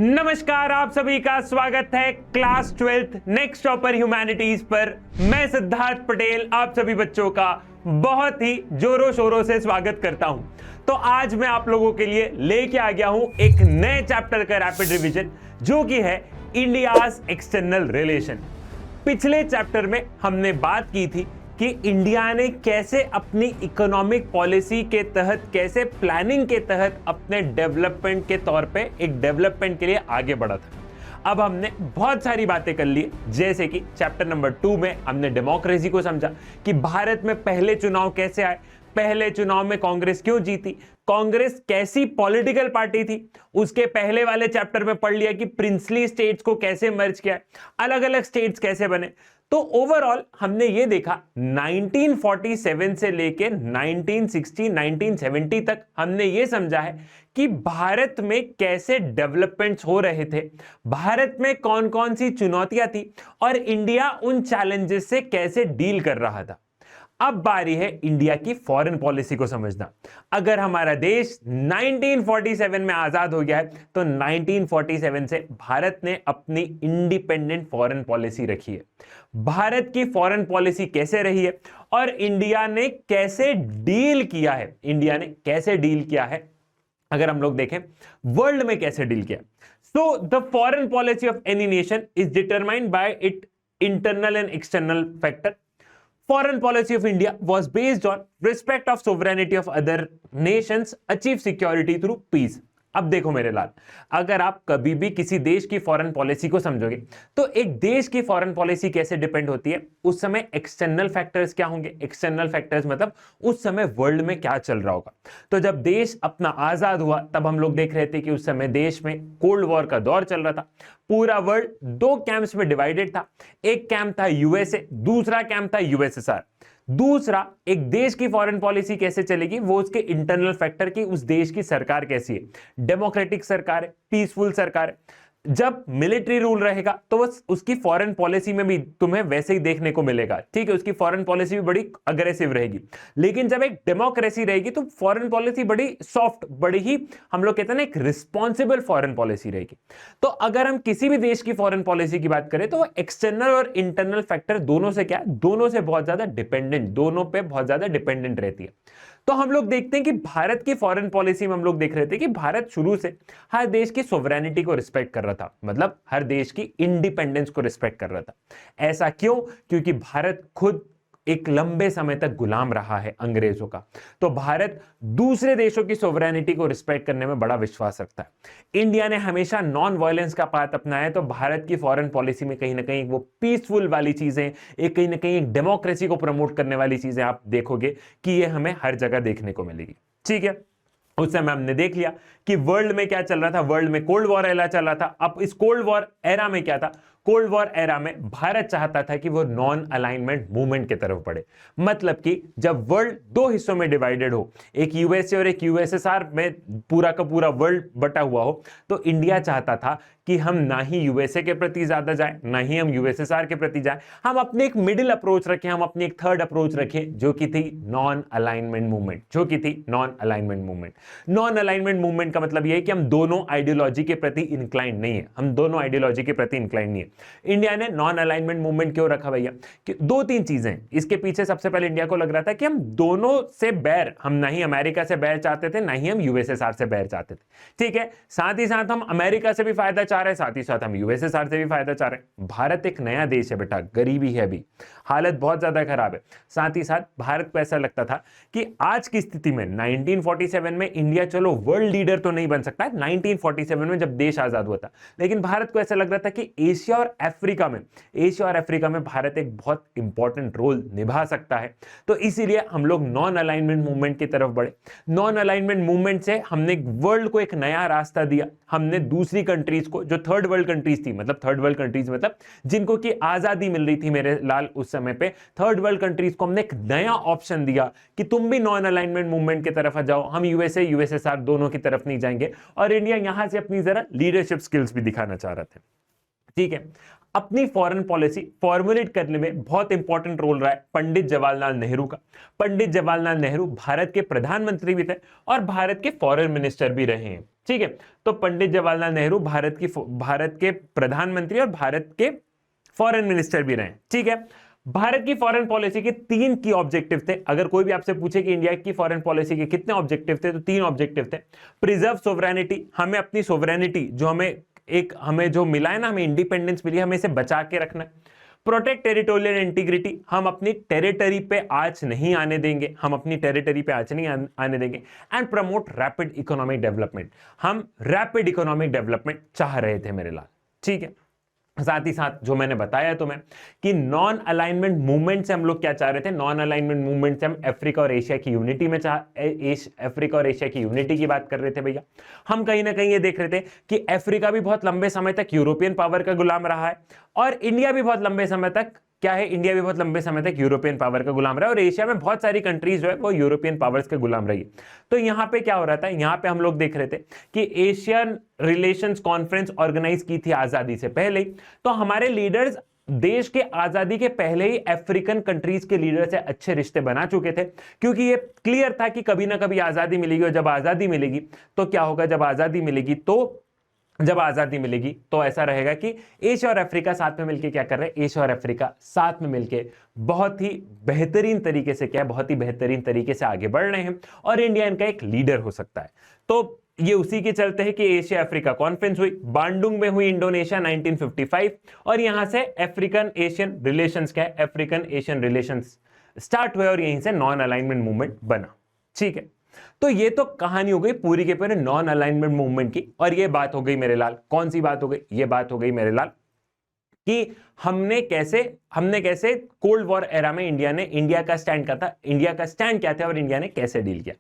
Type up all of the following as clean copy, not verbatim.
नमस्कार, आप सभी का स्वागत है class 12th next topper humanities पर। मैं सिद्धार्थ पटेल आप सभी बच्चों का बहुत ही जोरों शोरों से स्वागत करता हूं। तो आज मैं आप लोगों के लिए लेके आ गया हूं एक नए चैप्टर का रैपिड रिवीजन, जो कि है इंडियाज एक्सटर्नल रिलेशन। पिछले चैप्टर में हमने बात की थी कि इंडिया ने कैसे अपनी इकोनॉमिक पॉलिसी के तहत, कैसे प्लानिंग के तहत अपने डेवलपमेंट के तौर पे एक डेवलपमेंट के लिए आगे बढ़ा था। अब हमने बहुत सारी बातें कर ली, जैसे कि चैप्टर नंबर 2 में हमने डेमोक्रेसी को समझा कि भारत में पहले चुनाव कैसे आए, पहले चुनाव में कांग्रेस क्यों जीती, कांग्रेस कैसी पॉलिटिकल पार्टी थी। उसके पहले वाले चैप्टर में पढ़ लिया कि प्रिंसली स्टेट्स को कैसे मर्ज किया, अलग अलग स्टेट्स कैसे बने। तो ओवरऑल हमने ये देखा 1947 से लेके 1960 1970 तक हमने ये समझा है कि भारत में कैसे डेवलपमेंट्स हो रहे थे, भारत में कौन कौन सी चुनौतियां थी और इंडिया उन चैलेंजेस से कैसे डील कर रहा था। अब बारी है इंडिया की फॉरेन पॉलिसी को समझना। अगर हमारा देश 1947 में आजाद हो गया है तो 1947 से भारत ने अपनी इंडिपेंडेंट फॉरेन पॉलिसी रखी है। भारत की फॉरेन पॉलिसी कैसे रही है और इंडिया ने कैसे डील किया है, इंडिया ने कैसे डील किया है, अगर हम लोग देखें वर्ल्ड में कैसे डील किया। So the foreign policy of any nation is determined by it internal and external factor. Foreign policy of India was based on respect of sovereignty of other nations, achieve security through peace. अब देखो मेरे लाल, अगर आप कभी भी किसी देश की फॉरेन पॉलिसी को समझोगे तो एक देश की फॉरेन पॉलिसी कैसे डिपेंड होती है, उस समय एक्सटर्नल फैक्टर्स क्या होंगे। एक्सटर्नल फैक्टर्स मतलब उस समय वर्ल्ड में क्या चल रहा होगा। तो जब देश अपना आजाद हुआ तब हम लोग देख रहे थे कि उस समय देश में कोल्ड वॉर का दौर चल रहा था। पूरा वर्ल्ड दो कैंप्स में डिवाइडेड था। एक कैंप था यूएसए, दूसरा कैंप था यूएसएसआर। दूसरा, एक देश की फॉरेन पॉलिसी कैसे चलेगी, वो उसके इंटरनल फैक्टर की उस देश की सरकार कैसी है, डेमोक्रेटिक सरकार है, पीसफुल सरकार है। जब मिलिट्री रूल रहेगा तो उसकी फॉरेन पॉलिसी में भी तुम्हें वैसे ही देखने को मिलेगा, ठीक है, उसकी फॉरेन पॉलिसी भी बड़ी अग्रेसिव रहेगी। लेकिन जब एक डेमोक्रेसी रहेगी तो फॉरेन पॉलिसी बड़ी सॉफ्ट, बड़ी ही हम लोग कहते हैं ना एक रिस्पॉन्सिबल फॉरेन पॉलिसी रहेगी। तो अगर हम किसी भी देश की फॉरेन पॉलिसी की बात करें तो वो एक्सटर्नल और इंटरनल फैक्टर दोनों से क्या है, दोनों से बहुत ज्यादा डिपेंडेंट, दोनों पे बहुत ज्यादा डिपेंडेंट रहती है। तो हम लोग देखते हैं कि भारत की फॉरेन पॉलिसी में हम लोग देख रहे थे कि भारत शुरू से हर देश की सोवरेनिटी को रिस्पेक्ट कर रहा था, मतलब हर देश की इंडिपेंडेंस को रिस्पेक्ट कर रहा था। ऐसा क्यों? क्योंकि भारत खुद एक लंबे समय तक गुलाम रहा है अंग्रेजों का। तो भारत दूसरे देशों की सोवरेनिटी को रिस्पेक्ट करने में बड़ा विश्वास रखता है। इंडिया ने हमेशा नॉन वायलेंस का पाथ अपनाया है, तो भारत की फॉरेन पॉलिसी में कहीं ना कहीं वो पीसफुल वाली चीजें, एक कहीं ना कहीं एक डेमोक्रेसी को प्रमोट करने वाली चीजें आप देखोगे कि ये हमें हर जगह देखने को मिलेगी। ठीक है, उस समय हमने देख लिया कि वर्ल्ड में क्या चल रहा था। वर्ल्ड में कोल्ड वॉर एरा चल रहा था। अब इस कोल्ड वॉर एरा में क्या था, कोल्ड वॉर एरा में भारत चाहता था कि वो नॉन अलाइनमेंट मूवमेंट की तरफ बढ़े। मतलब कि जब वर्ल्ड दो हिस्सों में डिवाइडेड हो, एक यूएसए और एक यूएसएसआर में पूरा का पूरा वर्ल्ड बटा हुआ हो, तो इंडिया चाहता था कि हम ना ही यूएसए के प्रति ज्यादा जाए, ना ही हम यूएसएसआर के प्रति जाए, हम अपने एक मिडिल अप्रोच रखें, हम अपनी एक थर्ड अप्रोच रखें, जो कि थी नॉन अलाइनमेंट मूवमेंट, जो कि थी non alignment movement. Non alignment movement का मतलब यह है कि हम दोनों आइडियोलॉजी के प्रति इंक्लाइंड नहीं है, हम दोनों आइडियोलॉजी के प्रति इंक्लाइंड नहीं है। इंडिया ने नॉन अलाइनमेंट मूवमेंट क्यों रखा भैया? कि दो तीन चीजें इसके पीछे। सबसे पहले इंडिया को लग रहा था कि हम दोनों से बैर, हम ना ही अमेरिका से बैर चाहते थे, ना ही हम यूएसएसआर से बैर चाहते थे। ठीक है, साथ ही साथ हम अमेरिका से भी फायदा चाह रहे हैं, साथ ही साथ हम यूएसएसआर से भी फायदा चाह रहे हैं। भारत एक नया देश है बेटा, गरीबी है, अभी हालत बहुत ज्यादा खराब है। साथ ही साथ भारत को ऐसा लगता था कि आज की स्थिति में 1947 में इंडिया चलो वर्ल्ड लीडर तो नहीं बन सकता है, 1947 में जब देश आजाद हुआ था, लेकिन भारत को ऐसा लग रहा था कि एशिया और अफ्रीका में भारत एक बहुत इंपॉर्टेंट रोल निभा सकता है। तो इसीलिए हम लोग नॉन अलाइनमेंट मूवमेंट की तरफ बढ़े। नॉन अलाइनमेंट मूवमेंट से हमने वर्ल्ड को एक नया रास्ता दिया। हमने दूसरी कंट्रीज को, जो थर्ड वर्ल्ड कंट्रीज थी, मतलब थर्ड वर्ल्ड कंट्रीज मतलब जिनको की आजादी मिल रही थी मेरे लाल उस समय पे, थर्ड वर्ल्ड कंट्रीज को हमने एक नया ऑप्शन दिया कि तुम भी नॉन अलाइनमेंट मूवमेंट की तरफ आ जाओ, हम यूएसए यूएसएसआर दोनों की तरफ नहीं जाएंगे। और इंडिया यहां से अपनी जरा लीडरशिप स्किल्स भी दिखाना चाह रहा था। ठीक है। अपनी फॉरेन पॉलिसी फॉर्मुलेट करने में बहुत इंपॉर्टेंट रोल रहा है पंडित जवाहरलाल नेहरू का। पंडित जवाहरलाल नेहरू भारत के प्रधानमंत्री भी थे और भारत के फॉरेन मिनिस्टर भी रहे हैं। ठीक है, तो पंडित जवाहरलाल नेहरू भारत के प्रधानमंत्री और भारत के फॉरेन मिनिस्टर भी रहे। ठीक है, भारत की फॉरेन पॉलिसी के 3 की ऑब्जेक्टिव थे। अगर कोई भी आपसे पूछे कि इंडिया की फॉरेन पॉलिसी के कितने ऑब्जेक्टिव थे, तो 3 ऑब्जेक्टिव थे। प्रिजर्व सोवरेनिटी, हमें अपनी सोवरेनिटी जो हमें जो मिला है ना, हमें इंडिपेंडेंस मिली, हमें इसे बचा के रखना है। प्रोटेक्ट टेरिटोरियल इंटीग्रिटी, हम अपनी टेरिटरी पे आंच नहीं आने देंगे, हम अपनी टेरिटरी पे आंच नहीं आने देंगे। And promote rapid economic development, हम रैपिड इकोनॉमिक डेवलपमेंट चाह रहे थे मेरे लाल। ठीक है, साथ ही साथ जो मैंने बताया तुम्हें कि नॉन अलाइनमेंट मूवमेंट से हम लोग क्या चाह रहे थे, नॉन अलाइनमेंट मूवमेंट से हम अफ्रीका और एशिया की यूनिटी में अफ्रीका और एशिया की यूनिटी की बात कर रहे थे भैया। हम कहीं ना कहीं ये देख रहे थे कि अफ्रीका भी बहुत लंबे समय तक यूरोपियन पावर का गुलाम रहा है और इंडिया भी बहुत लंबे समय तक क्या है, इंडिया भी बहुत लंबे समय तक यूरोपियन पावर का गुलाम रहा है और एशिया में बहुत सारी कंट्रीज जो है वो यूरोपियन पावर्स के गुलाम रही। तो यहां पे क्या हो रहा था, यहां पे हम लोग देख रहे थे कि एशियन रिलेशंस कॉन्फ्रेंस ऑर्गेनाइज की थी आजादी से पहले ही। तो हमारे लीडर्स देश के आजादी के पहले ही अफ्रीकन कंट्रीज के लीडर से अच्छे रिश्ते बना चुके थे, क्योंकि ये क्लियर था कि कभी ना कभी आजादी मिलेगी और जब आजादी मिलेगी तो क्या होगा, जब आजादी मिलेगी तो ऐसा रहेगा कि एशिया और अफ्रीका साथ में मिलकर क्या कर रहे हैं, एशिया और अफ्रीका साथ में मिलकर बहुत ही बेहतरीन तरीके से बहुत ही बेहतरीन तरीके से आगे बढ़ रहे हैं और इंडिया इनका एक लीडर हो सकता है। तो ये उसी के चलते है कि एशिया अफ्रीका कॉन्फ्रेंस हुई, बांडुंग में हुई इंडोनेशिया 1955 और यहां से अफ्रीकन एशियन रिलेशंस स्टार्ट हुए और यहीं से नॉन अलाइनमेंट मूवमेंट बना। ठीक है, तो ये तो कहानी हो गई पूरी के पूरे नॉन अलाइनमेंट मूवमेंट की। और ये बात हो गई मेरे लाल, कौन सी बात हो गई, ये बात हो गई मेरे लाल कि हमने कैसे कोल्ड वॉर एरा में इंडिया का स्टैंड क्या था और इंडिया ने कैसे डील किया।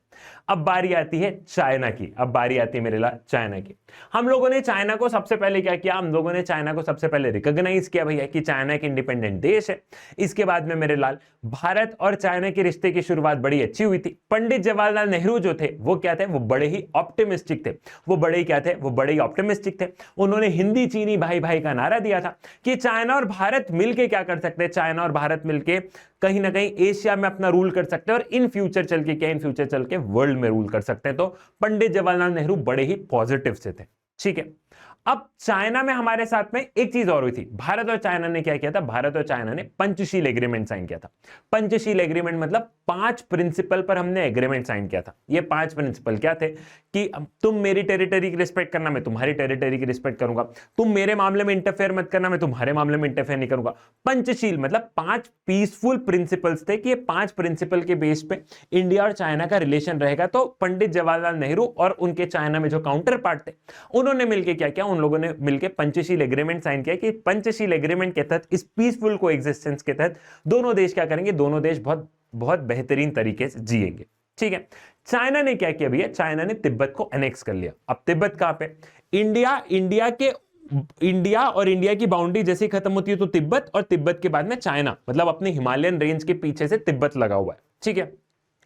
अब बारी आती है चाइना की, अब बारी आती है मेरे लाल चाइना की। हम लोगों ने चाइना को सबसे पहले क्या किया, हम लोगों ने चाइना को सबसे पहले रिकॉग्नाइज किया भैया कि चाइना एक इंडिपेंडेंट देश है। इसके बाद में मेरे लाल भारत और चाइना के रिश्ते की शुरुआत बड़ी अच्छी हुई थी। पंडित जवाहरलाल नेहरू जो थे वो क्या थे, वो बड़े ही ऑप्टिमिस्टिक थे, वो बड़े ही ऑप्टिमिस्टिक थे। उन्होंने हिंदी चीनी भाई भाई का नारा दिया था कि चाइना और भारत मिलके क्या कर सकते हैं, चाइना और भारत मिलके कहीं ना कहीं एशिया में अपना रूल कर सकते हैं और इन फ्यूचर चल के वर्ल्ड में रूल कर सकते हैं। तो पंडित जवाहरलाल नेहरू बड़े ही पॉजिटिव से थे। ठीक है, अब चाइना में हमारे साथ में एक चीज और हुई थी, भारत और चाइना ने क्या किया था, भारत और चाइना ने पंचशील एग्रीमेंट साइन किया था। पंचशील एग्रीमेंट मतलब 5 प्रिंसिपल पर हमने एग्रीमेंट साइन किया था। ये 5 प्रिंसिपल क्या थे कि तुम मेरी टेरिटरी की रिस्पेक्ट करना, मैं तुम्हारी टेरिटरी की रिस्पेक्ट करूंगा, तुम मेरे मामले में इंटरफेयर मत करना, मैं तुम्हारे मामले में इंटरफेयर नहीं करूंगा। पंचशील मतलब 5 पीसफुल प्रिंसिपल्स थे कि ये 5 प्रिंसिपल के बेस पे इंडिया और चाइना का रिलेशन रहेगा। तो पंडित जवाहरलाल नेहरू और उनके चाइना में जो काउंटर पार्ट थे उन्होंने मिलकर क्या किया, उन लोगों ने मिलकर पंचशील एग्रीमेंट साइन किया कि पंचशील एग्रीमेंट के तहत, इस पीसफुल कोएग्जिस्टेंस के तहत दोनों देश क्या करेंगे, दोनों देश बहुत बहुत बेहतरीन तरीके से जिएंगे। ठीक है, चाइना ने क्या किया भैया, चाइना ने तिब्बत को एनेक्स कर लिया। अब तिब्बत कहां पे, इंडिया और इंडिया की बाउंड्री जैसे खत्म होती है तो तिब्बत, और तिब्बत के बाद में चाइना, मतलब अपने हिमालयन रेंज के पीछे से तिब्बत लगा हुआ है। ठीक है,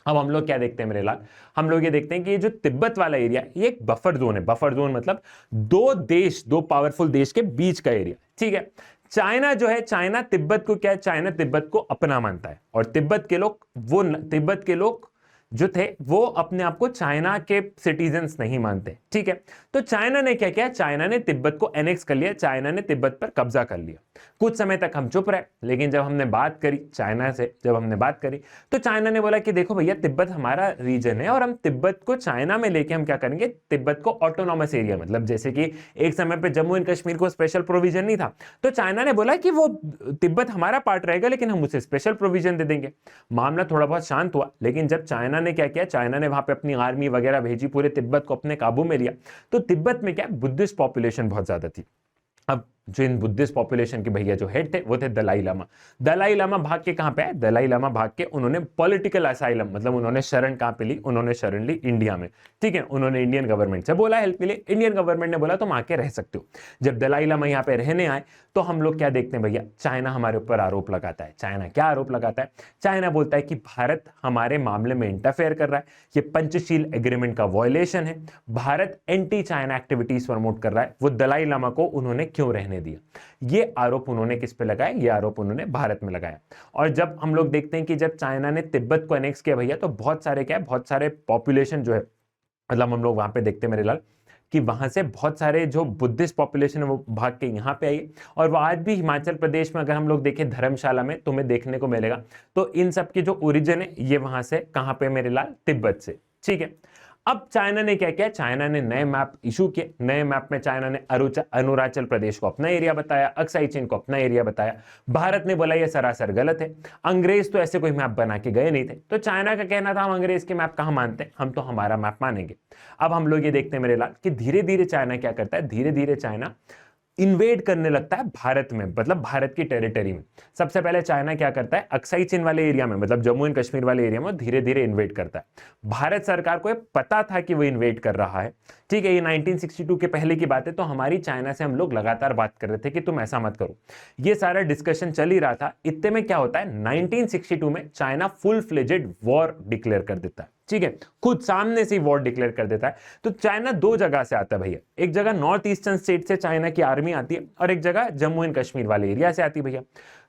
अब हम लोग क्या देखते हैं मेरे लाल, हम लोग ये देखते हैं कि ये जो तिब्बत वाला एरिया ये एक बफर जोन है। बफर जोन मतलब दो पावरफुल देश के बीच का एरिया। ठीक है, चाइना जो है, चाइना तिब्बत को क्या है, चाइना तिब्बत को अपना मानता है और तिब्बत के लोग जो थे वो अपने आप को चाइना के सिटीजन्स नहीं मानते। ठीक है, तो चाइना ने क्या किया, चाइना ने तिब्बत को एनेक्स कर लिया, चाइना ने तिब्बत पर कब्जा कर लिया। कुछ समय तक हम चुप रहे, लेकिन जब हमने बात करी चाइना से, तो चाइना ने बोला कि देखो भैया तिब्बत हमारा रीजन है और हम तिब्बत को चाइना में लेके हम क्या करेंगे, तिब्बत को ऑटोनॉमस एरिया, मतलब जैसे कि एक समय पे जम्मू एंड कश्मीर को स्पेशल प्रोविजन नहीं था, तो चाइना ने बोला कि वो तिब्बत हमारा पार्ट रहेगा लेकिन हम उसे स्पेशल प्रोविजन दे देंगे। मामला थोड़ा बहुत शांत हुआ, लेकिन जब चाइना ने क्या किया, चाइना ने वहां पे अपनी आर्मी वगैरह भेजी, पूरे तिब्बत को अपने काबू में लिया। तो तिब्बत में क्या, बुद्धिस्ट पॉपुलेशन बहुत ज्यादा थी। अब जो इन बुद्धिस्ट पॉपुलेशन के भैया जो हेड थे वो थे दलाई लामा। दलाई लामा भाग के कहां पे आए, दलाई लामा भाग के उन्होंने पॉलिटिकल असाइलम, मतलब उन्होंने शरण कहां पे ली, उन्होंने शरण ली इंडिया में। ठीक है, उन्होंने इंडियन गवर्नमेंट से बोला हेल्प के लिए, इंडियन गवर्नमेंट ने बोला तुम आके रह सकते हो। जब दलाई लामा यहाँ पे रहने आए तो हम लोग क्या देखते हैं भैया, चाइना हमारे ऊपर आरोप लगाता है। चाइना क्या आरोप लगाता है, चाइना बोलता है कि भारत हमारे मामले में इंटरफेयर कर रहा है, ये पंचशील एग्रीमेंट का वायलेशन है, Bharat anti China activities promote कर रहा है। वो दलाई लामा को उन्होंने क्यों रहने रहने दिया। ये आरोप उन्होंने किस पे लगाया? ये आरोप उन्होंने भारत में लगाया। और जब हम लोग देखते हैं कि जब चाइना ने तिब्बत को एनेक्स किया भैया, तो बहुत सारे क्या है, बहुत सारे पॉपुलेशन जो है, मतलब हम लोग वहां पे देखते हैं मेरे लाल कि वहां से बहुत सारे जो बुद्धिस्ट पॉपुलेशन है वो भाग के यहाँ पे आई। और वो आज भी हिमाचल प्रदेश में अगर हम लोग देखें धर्मशाला में तुम्हें देखने को मिलेगा। तो इन सब की जो ओरिजिन है ये वहां से कहां पे मेरे लाल? तिब्बत से। ठीक है, अब चाइना ने क्या किया? चाइना ने नए मैप इशू किए। नए मैप में चाइना ने अरुणाचल प्रदेश को अपना एरिया बताया, अक्साई चीन को अपना एरिया बताया। भारत ने बोला यह सरासर गलत है। अंग्रेज तो ऐसे कोई मैप बना के गए नहीं थे, तो चाइना का कहना था हम अंग्रेज के मैप कहां मानते हैं, हम तो हमारा मैप मानेंगे। अब हम लोग ये देखते हैं मेरे लाल कि धीरे धीरे चाइना क्या करता है, धीरे धीरे चाइना इन्वेड करने लगता है भारत में, मतलब भारत की टेरिटरी में। सबसे पहले चाइना क्या करता है, अक्साई चीन वाले एरिया में, मतलब जम्मू एंड कश्मीर वाले एरिया में धीरे धीरे इन्वेड करता है। भारत सरकार को पता था कि वो इन्वेड कर रहा है। ठीक है, ये 1962 के पहले की बात है। तो हमारी चाइना से हम लोग लगातार बात कर रहे थे कि तुम ऐसा मत करो। ये सारा डिस्कशन चल ही रहा था। इतने में क्या होता है, 1962 में China full fledged war declare कर देता है। ठीक है, खुद सामने से वॉर डिक्लेयर कर देता है। तो चाइना दो जगह से आता है भैया, एक जगह नॉर्थ ईस्टर्न स्टेट से चाइना की आर्मी आती है और एक जगह जम्मू एंड कश्मीर वाले एरिया से आती है भैया।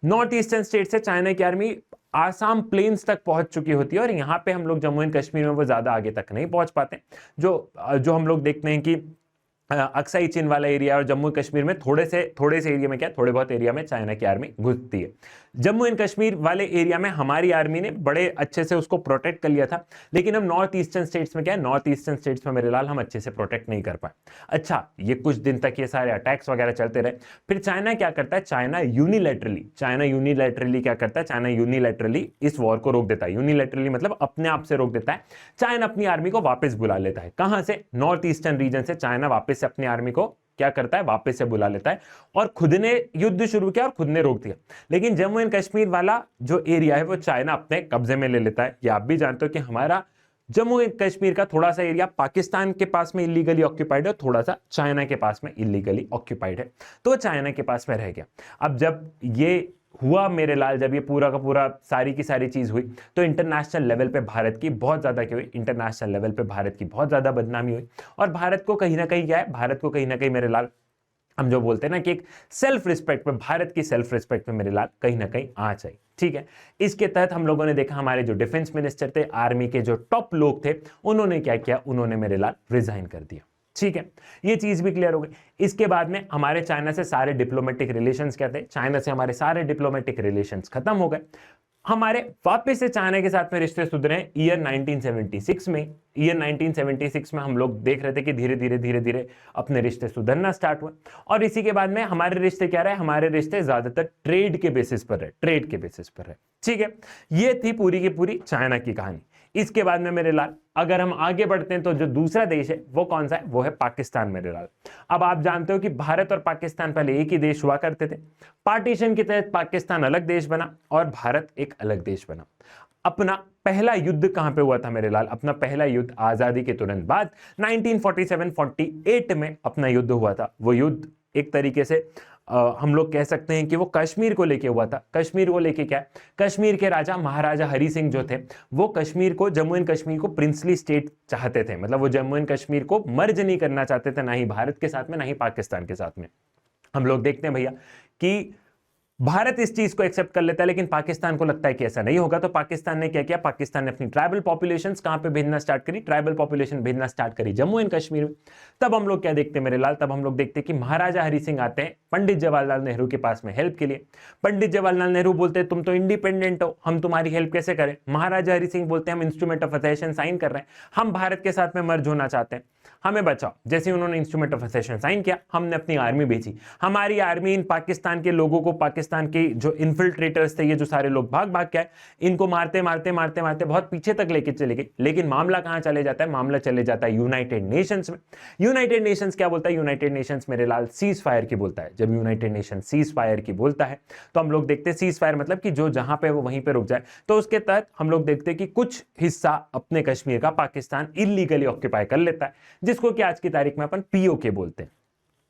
नॉर्थ ईस्टर्न स्टेट से चाइना की आर्मी आसाम प्लेन्स तक पहुंच चुकी होती है और यहाँ पे हम लोग जम्मू एंड कश्मीर में वो ज्यादा आगे तक नहीं पहुंच पाते। जो हम लोग देखते हैं कि अक्साई चीन वाला एरिया और जम्मू कश्मीर में थोड़े से एरिया में क्या, थोड़े बहुत एरिया में चाइना की आर्मी घुसती है। जम्मू एंड कश्मीर वाले एरिया में हमारी आर्मी ने बड़े अच्छे से उसको प्रोटेक्ट कर लिया था। लेकिन हम नॉर्थ ईस्टर्न स्टेट्स में क्या है, नॉर्थ ईस्टर्न स्टेट्स में मेरे लाल हम अच्छे से प्रोटेक्ट नहीं कर पाए। अच्छा, ये कुछ दिन तक ये सारे अटैक्स वगैरह चलते रहे। फिर चाइना क्या करता है, चाइना यूनिलैटरली क्या करता है, चाइना यूनिलैटरली इस वॉर को रोक देता है। यूनिलैटरली मतलब अपने आप से रोक देता है। चाइना अपनी आर्मी को वापस बुला लेता है। कहां से? नॉर्थ ईस्टर्न रीजन से चाइना वापस से अपनी आर्मी को क्या करता है, वापस से बुला लेता है और खुद ने युद्ध शुरू किया और खुद ने रोक दिया। लेकिन जम्मू एंड कश्मीर वाला जो एरिया है वो चाइना अपने कब्जे में ले लेता है। ये आप भी जानते हो कि हमारा जम्मू एंड कश्मीर का थोड़ा सा एरिया पाकिस्तान के पास में इलीगली ऑक्यूपाइड है और थोड़ा सा चाइना के पास में इलीगली ऑक्यूपाइड है। तो चाइना के पास में रह गया। अब जब ये हुआ मेरे लाल, जब ये पूरा का पूरा सारी की सारी चीज हुई, तो इंटरनेशनल लेवल पे भारत की बहुत ज्यादा क्या हुई, इंटरनेशनल लेवल पे भारत की बहुत ज्यादा बदनामी हुई। और भारत को कहीं ना कहीं क्या है, भारत को कहीं ना कहीं मेरे लाल हम जो बोलते हैं ना कि एक सेल्फ रिस्पेक्ट पे, भारत की सेल्फ रिस्पेक्ट पे मेरे लाल कहीं ना कहीं आँच आई। ठीक है, इसके तहत हम लोगों ने देखा हमारे जो डिफेंस मिनिस्टर थे, आर्मी के जो टॉप लोग थे, उन्होंने क्या किया, उन्होंने मेरे लाल रिजाइन कर दिया। ठीक है, ये चीज भी क्लियर हो गई। इसके बाद में हमारे चाइना से सारे डिप्लोमेटिक रिलेशंस क्या थे, चाइना से हमारे सारे डिप्लोमेटिक रिलेशंस खत्म हो गए। हमारे वापस से चाइना के साथ में रिश्ते सुधरे ईयर 1976 में। ईयर 1976 में हम लोग देख रहे थे कि धीरे धीरे अपने रिश्ते सुधरना स्टार्ट हुए। और इसी के बाद में हमारे रिश्ते क्या रहे, हमारे रिश्ते ज्यादातर ट्रेड के बेसिस पर रहे। ठीक है, ये थी पूरी की पूरी चाइना की कहानी। इसके बाद में मेरे लाल अगर हम आगे बढ़ते हैं तो जो दूसरा देश है वो कौन सा है, वो है पाकिस्तान मेरे लाल। अब आप जानते हो कि भारत और पाकिस्तान पहले एक ही देश हुआ करते थे। पार्टीशन के तहत पाकिस्तान अलग देश बना और भारत एक अलग देश बना। अपना पहला युद्ध कहां पे हुआ था मेरे लाल, अपना पहला युद्ध आजादी के तुरंत बाद 1947-48 में अपना युद्ध हुआ था। वो युद्ध एक तरीके से हम लोग कह सकते हैं कि वो कश्मीर को लेके हुआ था। कश्मीर को लेके क्या है, कश्मीर के राजा महाराजा हरि सिंह जो थे वो कश्मीर को, जम्मू एंड कश्मीर को प्रिंसली स्टेट चाहते थे। मतलब वो जम्मू एंड कश्मीर को मर्ज नहीं करना चाहते थे, ना ही भारत के साथ में ना ही पाकिस्तान के साथ में। हम लोग देखते हैं भैया कि भारत इस चीज को एक्सेप्ट कर लेता है, लेकिन पाकिस्तान को लगता है कि ऐसा नहीं होगा। तो पाकिस्तान ने क्या किया, पाकिस्तान ने अपनी ट्राइबल पॉपुलेशंस कहां पे भेजना स्टार्ट करी, ट्राइबल पॉपुलेशन भेजना स्टार्ट करी जम्मू एंड कश्मीर में। तब हम लोग क्या देखते हैं मेरे लाल, तब हम लोग देखते हैं कि महाराजा हरि सिंह आते हैं पंडित जवाहरलाल नेहरू के पास में हेल्प के लिए। पंडित जवाहरलाल नेहरू बोलते हैं तुम तो इंडिपेंडेंट हो, हम तुम्हारी हेल्प कैसे करें। महाराजा हरि सिंह बोलते हैं हम इंस्ट्रूमेंट ऑफ असेशन साइन कर रहे हैं, हम भारत के साथ में मर्ज होना चाहते हैं, हमें बचाओ। जैसे उन्होंने इंस्ट्रूमेंट ऑफ असेशन साइन किया, हमने अपनी आर्मी भेजी। हमारी आर्मी इन पाकिस्तान के लोगों को, पाकिस्तान के जो इन्फिल्ट्रेटर्स थे, ये जो सारे लोग भाग भाग के आए, इनको मारते मारते मारते मारते बहुत पीछे तक लेके चले गए। लेकिन मामला कहां चले जाता है, मामला चले जाता है यूनाइटेड नेशंस में। यूनाइटेड नेशंस क्या बोलता है, यूनाइटेड नेशंस मेरे लाल सीज फायर की बोलता है। जब यूनाइटेड नेशन सीज फायर की बोलता है तो हम लोग देखते हैं सीज फायर मतलब कि जो जहां पे वो वहीं पे रुक जाए। तो उसके तहत हम लोग देखते हैं कि कुछ हिस्सा अपने कश्मीर का पाकिस्तान इलीगली ऑक्यूपाई कर लेता है, जिसको कि आज की तारीख में अपन पीओके बोलते हैं।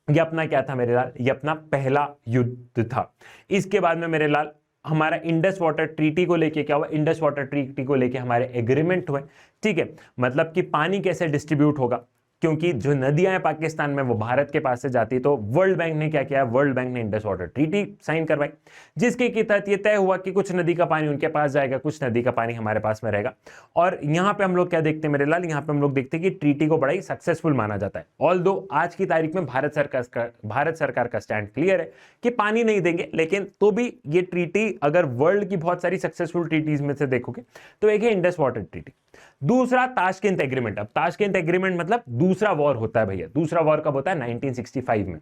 ये अपना क्या था मेरे लाल, ये अपना पहला युद्ध था। इसके बाद में मेरे लाल हमारा इंडस वाटर ट्रीटी को लेके क्या हुआ, इंडस वाटर ट्रीटी को लेके हमारे एग्रीमेंट हुए। ठीक है, मतलब कि पानी कैसे डिस्ट्रीब्यूट होगा, क्योंकि जो नदियां हैं पाकिस्तान में वो भारत के पास से जाती है। तो वर्ल्ड बैंक ने क्या किया, वर्ल्ड बैंक ने इंडस वाटर ट्रीटी साइन करवाई, जिसके के तहत ये तय हुआ कि कुछ नदी का पानी उनके पास जाएगा, कुछ नदी का पानी हमारे पास में रहेगा। और यहां पे हम लोग क्या देखते हैं मेरे लाल, यहां पे हम लोग देखते हैं कि ट्रीटी को बड़ा ही सक्सेसफुल माना जाता है। ऑल्दो आज की तारीख में भारत सरकार का स्टैंड क्लियर है कि पानी नहीं देंगे, लेकिन तो भी ये ट्रीटी अगर वर्ल्ड की बहुत सारी सक्सेसफुल ट्रीटीज में से देखोगे तो एक है इंडस वाटर ट्रीटी। दूसरा ताशकंद एग्रीमेंट। अब ताशकंद एग्रीमेंट मतलब दूसरा वॉर होता है भैया। दूसरा वॉर कब होता है, 1965 में,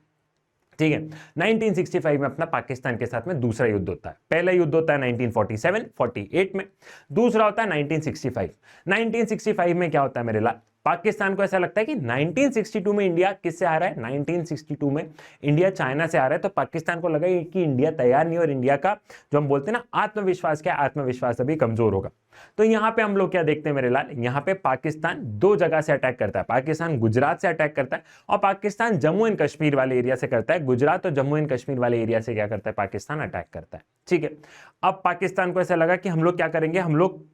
ठीक है। 1965 में अपना पाकिस्तान के साथ में दूसरा युद्ध होता है। पहला युद्ध होता है 1947-48 में, दूसरा होता है 1965। 1965 में क्या होता है मेरे लाल, पाकिस्तान को ऐसा लगता है कि 1962 में इंडिया किससे आ रहा है, 1962 में इंडिया चाइना से आ रहा है। तो पाकिस्तान को लगा कि इंडिया तैयार नहीं, और इंडिया का जो हम बोलते हैं ना आत्मविश्वास, क्या आत्मविश्वास अभी कमजोर होगा। तो यहां पे हम लोग क्या देखते हैं मेरे लाल, यहां पे पाकिस्तान दो जगह से अटैक करता है। पाकिस्तान गुजरात से अटैक करता है और पाकिस्तान जम्मू एंड कश्मीर वाले एरिया से करता है। गुजरात और जम्मू एंड कश्मीर वाले एरिया से क्या करता है, पाकिस्तान अटैक करता है, ठीक है। अब पाकिस्तान को ऐसा लगा कि हम लोग क्या करेंगे, हम लोग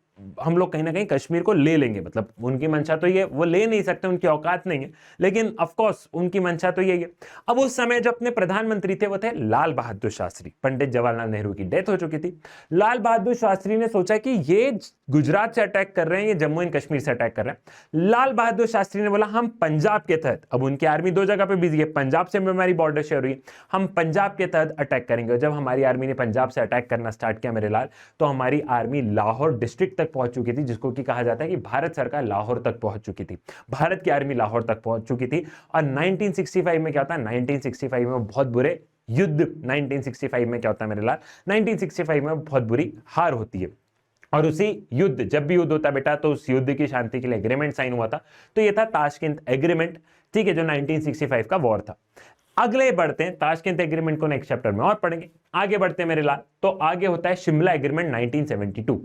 कहीं ना कहीं कश्मीर को ले लेंगे। मतलब उनकी मंशा तो ये, वो ले नहीं सकते, उनकी औकात नहीं है, लेकिन ऑफ कोर्स उनकी मंशा तो यही है। अब उस समय जो अपने प्रधानमंत्री थे वो थे लाल बहादुर शास्त्री। पंडित जवाहरलाल नेहरू की डेथ हो चुकी थी। लाल बहादुर शास्त्री ने सोचा कि ये गुजरात से अटैक कर रहे हैं, ये जम्मू एंड कश्मीर से अटैक कर रहे हैं। लाल बहादुर शास्त्री ने बोला हम पंजाब के तहत, अब उनकी आर्मी दो जगह पे बिजी है, पंजाब से हमारी बॉर्डर शेयर हुई, हम पंजाब के तहत अटैक करेंगे। जब हमारी आर्मी ने पंजाब से अटैक करना स्टार्ट किया मेरे लाल, तो हमारी आर्मी लाहौर डिस्ट्रिक्ट तक पहुंच चुकी थी, जिसको कि कहा जाता है कि भारत सरकार लाहौर तक पहुंच चुकी थी। भारत की आर्मी लाहौर तक पहुंच चुकी थी। और 1965 में क्या होता है, 1965 में बहुत बुरे युद्ध, 1965 में क्या होता है मेरे लाल, 1965 में बहुत बुरी हार होती है। और उसी युद्ध, जब भी युद्ध होता है बेटा, तो उस युद्ध की शांति के लिए एग्रीमेंट साइन हुआ था। तो ये था ताशकंद एग्रीमेंट, ठीक है, जो 1965 का वॉर था। अगले बढ़ते हैं, ताशकंद एग्रीमेंट को नेक्स्ट चैप्टर में और पढ़ेंगे। आगे बढ़ते हैं मेरे लाल, तो आगे होता है शिमला एग्रीमेंट 1972।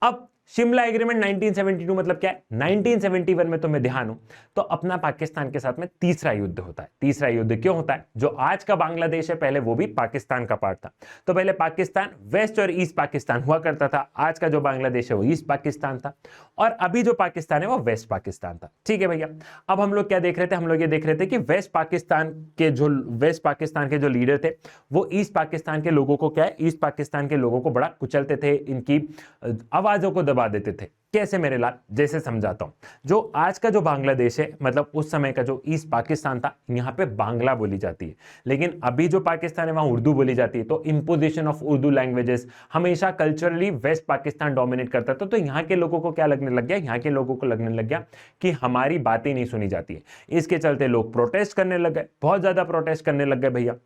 अब शिमला एग्रीमेंट 1972 मतलब क्या है, 1971 में तुम्हें ध्यान हो तो अपना पाकिस्तान के साथ में तीसरा युद्ध होता है। तीसरा युद्ध क्यों होता है, जो आज का बांग्लादेश है पहले वो भी पाकिस्तान का पार्ट था। तो पहले पाकिस्तान वेस्ट और ईस्ट पाकिस्तान हुआ करता था। आज का जो बांग्लादेश है वो ईस्ट पाकिस्तान था, और अभी जो पाकिस्तान है वो वेस्ट पाकिस्तान था, ठीक है भैया। अब हम लोग क्या देख रहे थे, हम लोग ये देख रहे थे कि वेस्ट पाकिस्तान के जो लीडर थे वो ईस्ट पाकिस्तान के लोगों को क्या है, ईस्ट पाकिस्तान के लोगों को बड़ा कुचलते थे, इनकी आवाजों को दबा देते थे। कैसे मेरे लाल, जैसे समझाता हूं। जो आज का जो बांग्लादेश है, मतलब उस समय का जो ईस्ट पाकिस्तान था, यहां पे बांग्ला बोली जाती है, लेकिन अभी जो पाकिस्तान है वहां उर्दू बोली जाती है। तो इंपोजिशन ऑफ उर्दू लैंग्वेजेस हमेशा कल्चरली वेस्ट पाकिस्तान डोमिनेट करता था। तो यहां के लोगों को क्या लगने लग गया, यहां के लोगों को लगने लग गया कि हमारी बातें नहीं सुनी जाती है। इसके चलते लोग प्रोटेस्ट करने लग गए, बहुत ज्यादा प्रोटेस्ट करने लग गए भैया।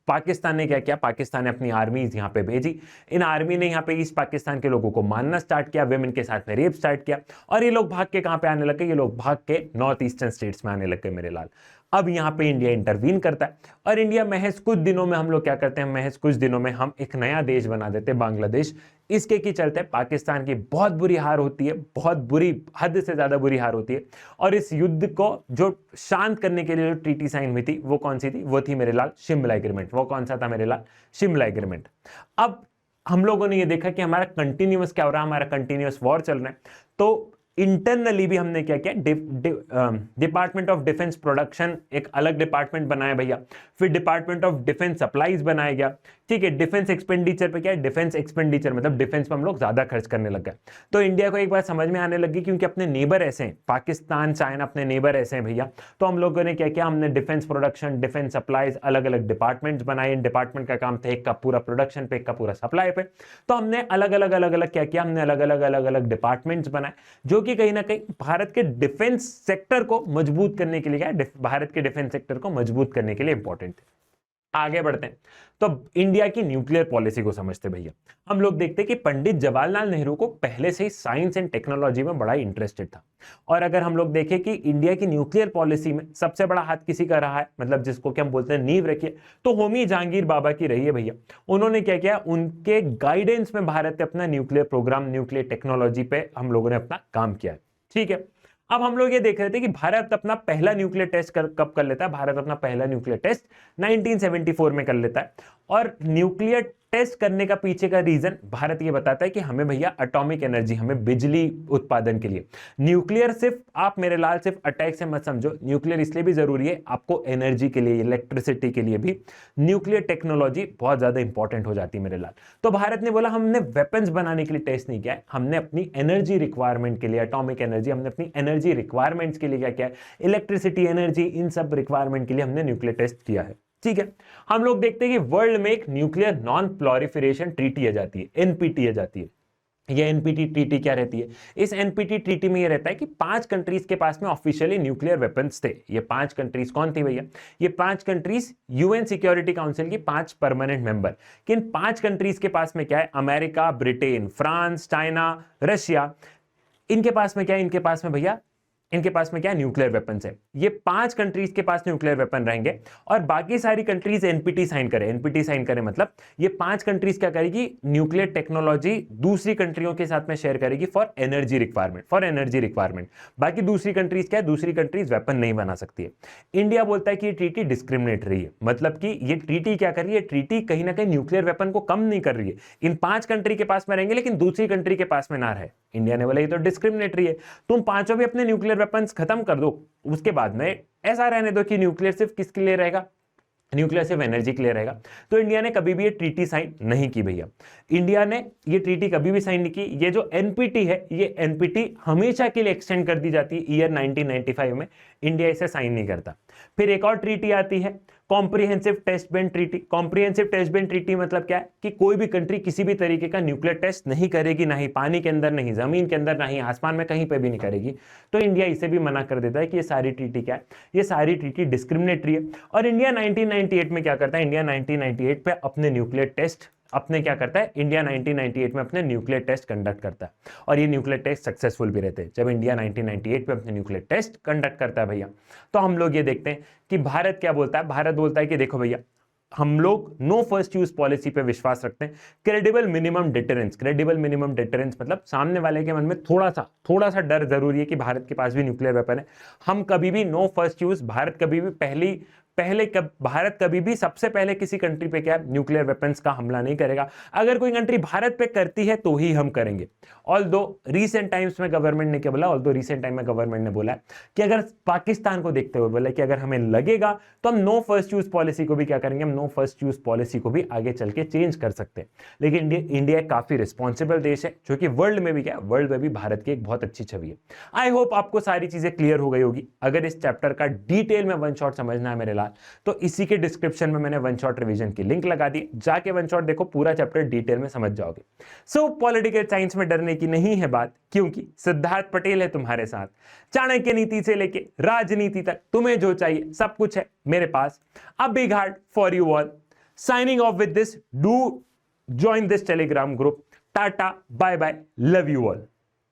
पाकिस्तान ने क्या किया, पाकिस्तान ने अपनी आर्मीज यहां पे भेजी। इन आर्मी ने यहां पे ईस्ट पाकिस्तान के लोगों को मारना स्टार्ट किया, वेमेन के साथ में रेप स्टार्ट किया, और ये लोग भाग के कहां पे आने लगे, ये लोग भाग के नॉर्थ ईस्टर्न स्टेट्स में आने लगे मेरे लाल। अब यहां पे इंडिया इंटरवीन करता है, और इंडिया महज कुछ दिनों में हम लोग क्या करते हैं, महज कुछ दिनों में हम एक नया देश बना देते हैं, बांग्लादेश। इसके की चलते पाकिस्तान की बहुत बुरी हार होती है, बहुत बुरी, हद से ज्यादा बुरी हार होती है। और इस युद्ध को जो शांत करने के लिए जो ट्रीटी साइन हुई थी वो कौन सी थी, वो थी मेरे लाल शिमला एग्रीमेंट। वो कौन सा था मेरे लाल, शिमला एग्रीमेंट। अब हम लोगों ने ये देखा कि हमारा कंटिन्यूअस क्या हो रहा है, हमारा कंटिन्यूअस वॉर चल रहा है। तो इंटरनली भी हमने क्या किया, डिपार्टमेंट ऑफ डिफेंस प्रोडक्शन एक अलग डिपार्टमेंट बनाया भैया। फिर डिपार्टमेंट ऑफ डिफेंस सप्लाईज बनाया गया, ठीक है। डिफेंस एक्सपेंडिचर पे क्या है, डिफेंस एक्सपेंडिचर मतलब डिफेंस पे हम लोग ज्यादा खर्च करने लग गए। तो इंडिया को एक बात समझ में आने लगी, क्योंकि अपने नेबर ऐसे हैं, पाकिस्तान चाइना अपने नेबर ऐसे हैं भैया। तो हम लोगों ने क्या किया, हमने डिफेंस प्रोडक्शन, डिफेंस सप्लाईज, अलग अलग डिपार्टमेंट्स बनाए। इन डिपार्टमेंट का काम था एक का पूरा प्रोडक्शन पे, एक का पूरा सप्लाई पे। तो हमने अलग अलग क्या किया, हमने अलग अलग डिपार्टमेंट्स बनाए, जो कि कहीं ना कहीं भारत के डिफेंस सेक्टर को मजबूत करने के लिए क्या है, भारत के डिफेंस सेक्टर को मजबूत करने के लिए इंपॉर्टेंट है। आगे बढ़ते हैं तो इंडिया की न्यूक्लियर पॉलिसी को समझते भैया। हम लोग देखते हैं कि पंडित जवाहरलाल नेहरू को पहले से ही साइंस एंड टेक्नोलॉजी में बड़ा इंटरेस्टेड था। और अगर हम लोग देखें कि इंडिया की न्यूक्लियर पॉलिसी में सबसे बड़ा हाथ किसी का रहा है, मतलब जिसको कि हम बोलते हैं नींव रखिए, तो होमी जहांगीर बाबा की रही है भैया। उन्होंने क्या किया, उनके गाइडेंस में भारत ने अपना न्यूक्लियर प्रोग्राम, न्यूक्लियर टेक्नोलॉजी पे हम लोगों ने अपना काम किया है, ठीक है। अब हम लोग ये देख रहे थे कि भारत अपना पहला न्यूक्लियर टेस्ट कब कर लेता है, भारत अपना पहला न्यूक्लियर टेस्ट 1974 में कर लेता है। और न्यूक्लियर टेस्ट करने का पीछे का रीजन भारत ये बताता है कि हमें भैया एटॉमिक एनर्जी, हमें बिजली उत्पादन के लिए न्यूक्लियर, सिर्फ आप मेरे लाल सिर्फ अटैक से मत समझो, न्यूक्लियर इसलिए भी जरूरी है आपको एनर्जी के लिए, इलेक्ट्रिसिटी के लिए भी न्यूक्लियर टेक्नोलॉजी बहुत ज्यादा इंपॉर्टेंट हो जाती है मेरे लाल। तो भारत ने बोला हमने वेपन्स बनाने के लिए टेस्ट नहीं किया है, हमने अपनी एनर्जी रिक्वायरमेंट के लिए, एटॉमिक एनर्जी, हमने अपनी एनर्जी रिक्वायरमेंट्स के लिए क्या किया है, इलेक्ट्रिसिटी, एनर्जी, इन सब रिक्वायरमेंट के लिए हमने न्यूक्लियर टेस्ट किया है। ठीक है, हम लोग देखते हैं कि वर्ल्ड में एक न्यूक्लियर नॉन प्लॉरिफरेशन ट्रीटी आ जाती है, एनपीटी आ जाती है। ये एनपीटी ट्रीटी क्या रहती है? इस एनपीटी ट्रीटी में ये रहता है कि 5 कंट्रीज के पास में ऑफिशियली न्यूक्लियर वेपन्स थे। ये 5 कंट्रीज कौन थी भैया? ये 5 कंट्रीज यूएन सिक्योरिटी काउंसिल की 5 परमानेंट मेंबर। किन 5 कंट्रीज के पास में क्या है? America, Britain, France, China, Russia. इनके पास में क्या है? इनके पास में भैया, इनके पास में क्या है? न्यूक्लियर वेपन्स है। ये 5 कंट्रीज के पास न्यूक्लियर वेपन रहेंगे और बाकी सारी कंट्रीज एनपीटी साइन करें। एनपीटी साइन करें मतलब ये 5 कंट्रीज क्या करेगी? न्यूक्लियर टेक्नोलॉजी दूसरी कंट्रियों के साथ में शेयर करेगी for energy requirement, for energy requirement. बाकी दूसरी कंट्रीज क्या है? दूसरी कंट्रीज वेपन नहीं बना सकती है। इंडिया बोलता है कि ये ट्रीटी डिस्क्रिमिनेटरी है, मतलब कि ये ट्रीटी क्या कर रही है? ट्रीटी कहीं ना कहीं न्यूक्लियर वेपन को कम नहीं कर रही है। इन 5 कंट्री के पास में रहेंगे लेकिन दूसरी कंट्री के पास में ना रहे। इंडिया ने बोला ये तो डिस्क्रिमिनेटरी है, तुम 5 भी अपने न्यूक्लियर वेपन्स खत्म कर दो, उसके बाद में ऐसा रहने दो कि न्यूक्लियर सिर्फ किसके लिए रहेगा? न्यूक्लियर सिर्फ एनर्जी के लिए रहेगा। तो इंडिया ने कभी भी ये ट्रीटी साइन नहीं की भैया, इंडिया ने ये ट्रीटी कभी भी साइन नहीं की। ये जो एनपीटी है, ये एनपीटी हमेशा के लिए एक्सटेंड कर दी जाती है। ईयर 1995 में इंडिया इसे साइन नहीं करता। फिर एक और ट्रीटी आती है, comprehensive test ban treaty. Comprehensive test ban treaty मतलब क्या है? कि कोई भी कंट्री किसी भी तरीके का न्यूक्लियर टेस्ट नहीं करेगी, ना ही पानी के अंदर, नहीं जमीन के अंदर, ना ही आसमान में, कहीं पे भी नहीं करेगी। तो इंडिया इसे भी मना कर देता है कि ये सारी ट्रीटी क्या है? ये सारी ट्रीटी डिस्क्रिमिनेटरी है। और इंडिया 1998 में क्या करता है? इंडिया 1998 पे अपने न्यूक्लियर टेस्ट क्या करता है? इंडिया 1998 में अपने न्यूक्लियर टेस्ट कंडक्ट करता है और ये न्यूक्लियर टेस्ट सक्सेसफुल भी रहते हैं। जब इंडिया 1998 पे अपने न्यूक्लियर टेस्ट कंडक्ट करता है भैया, तो हम लोग ये देखते हैं कि भारत क्या बोलता है? भारत बोलता है कि देखो भैया, हम लोग नो फर्स्ट यूज पॉलिसी पे विश्वास रखते हैं। Credible minimum deterrence. Credible minimum deterrence मतलब सामने वाले के मन में थोड़ा सा डर जरूरी है कि भारत के पास भी न्यूक्लियर वेपन है। हम कभी भी नो फर्स्ट यूज, भारत कभी भी भारत कभी भी सबसे पहले किसी कंट्री पे क्या न्यूक्लियर वेपन्स का हमला नहीं करेगा। अगर कोई कंट्री भारत पे करती है तो ही हम करेंगे। ऑल्दो रीसेंट टाइम्स में गवर्नमेंट ने क्या बोला? ऑल्दो रीसेंट टाइम में गवर्नमेंट ने बोला कि अगर पाकिस्तान को देखते हुए बोला कि अगर हमें लगेगा तो हम नो फर्स्ट यूज पॉलिसी को भी क्या करेंगे? हम नो फर्स्ट यूज पॉलिसी को भी आगे चल के चेंज कर सकते हैं। लेकिन इंडिया एक काफी रिस्पॉन्सिबल देश है, जो कि वर्ल्ड में भी क्या, वर्ल्ड में भी भारत की एक बहुत अच्छी छवि है। आई होप आपको सारी चीजें क्लियर हो गई होगी। अगर इस चैप्टर का डिटेल में वन शॉट समझना है मेरे, तो इसी के डिस्क्रिप्शन में मैंने वन शॉट रिवीजन की लिंक लगा दी, जाके वन शॉट देखो, पूरा चैप्टर डिटेल में समझ जाओगे। सो पॉलिटिकल साइंस में डरने की नहीं है बात, क्योंकि सिद्धार्थ पटेल है तुम्हारे साथ। चाणक्य नीति से लेके राजनीति तक तुम्हें जो चाहिए सब कुछ है मेरे पास। A big heart for you all. Signing off with this, do join this Telegram group. Tata, bye bye, love you all.